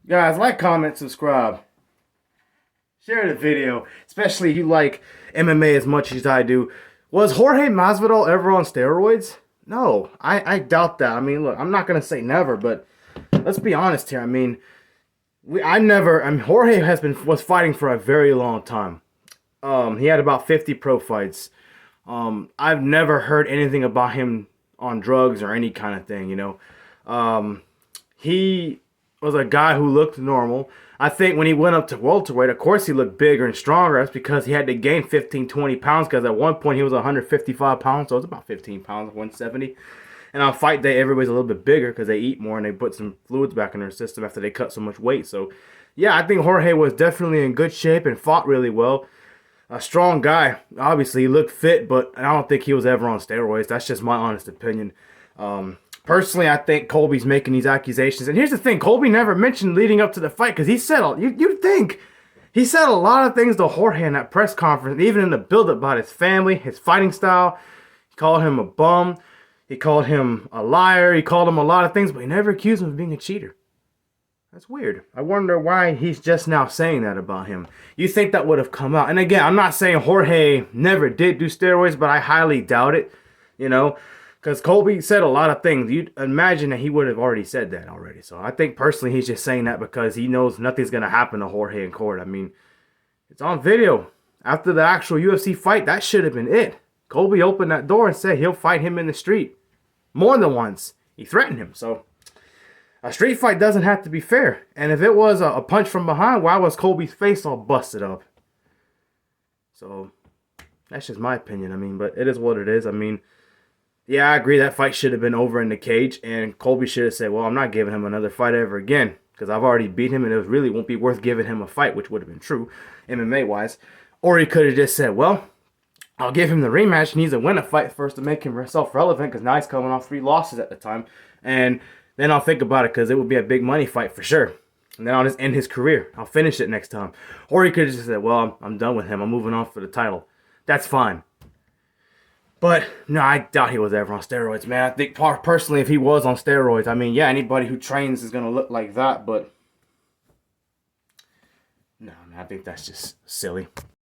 Guys, like, comment, subscribe. Share the video, especially if you like MMA as much as I do. Was Jorge Masvidal ever on steroids? No, I doubt that. I mean, look, I'm not going to say never, but let's be honest here. I mean, Jorge was fighting for a very long time. He had about 50 pro fights. I've never heard anything about him on drugs or any kind of thing, you know. He was a guy who looked normal. I think when he went up to welterweight, of course he looked bigger and stronger. That's because he had to gain 15, 20 pounds because at one point he was 155 pounds, so it's about 15 pounds, 170. And on fight day, everybody's a little bit bigger because they eat more and they put some fluids back in their system after they cut so much weight. So, yeah, I think Jorge was definitely in good shape and fought really well. A strong guy. Obviously, he looked fit, but I don't think he was ever on steroids. That's just my honest opinion. Personally, I think Colby's making these accusations. And here's the thing. Colby never mentioned leading up to the fight because he said, you'd think, he said a lot of things to Jorge in that press conference, even in the build-up about his family, his fighting style. He called him a bum. He called him a liar. He called him a lot of things, but he never accused him of being a cheater. That's weird. I wonder why he's just now saying that about him. You think that would have come out. And again, I'm not saying Jorge never did do steroids, but I highly doubt it, you know, because Colby said a lot of things. You'd imagine that he would have already said that already. So I think personally he's just saying that because he knows nothing's going to happen to Jorge in court. I mean, it's on video. After the actual UFC fight, that should have been it. Colby opened that door and said he'll fight him in the street. More than once. He threatened him. So a street fight doesn't have to be fair. And if it was a punch from behind, why was Colby's face all busted up? So that's just my opinion. I mean, but it is what it is. I mean, yeah, I agree that fight should have been over in the cage. And Colby should have said, well, I'm not giving him another fight ever again because I've already beat him and it really won't be worth giving him a fight, which would have been true MMA-wise. Or he could have just said, well, I'll give him the rematch. He needs to win a fight first to make himself relevant because now he's coming off 3 losses at the time. And then I'll think about it because it would be a big money fight for sure. And then I'll just end his career. I'll finish it next time. Or he could have just said, well, I'm done with him. I'm moving on for the title. That's fine. But, no, I doubt he was ever on steroids, man. I think personally if he was on steroids, I mean, yeah, anybody who trains is going to look like that. But, no, man, I think that's just silly.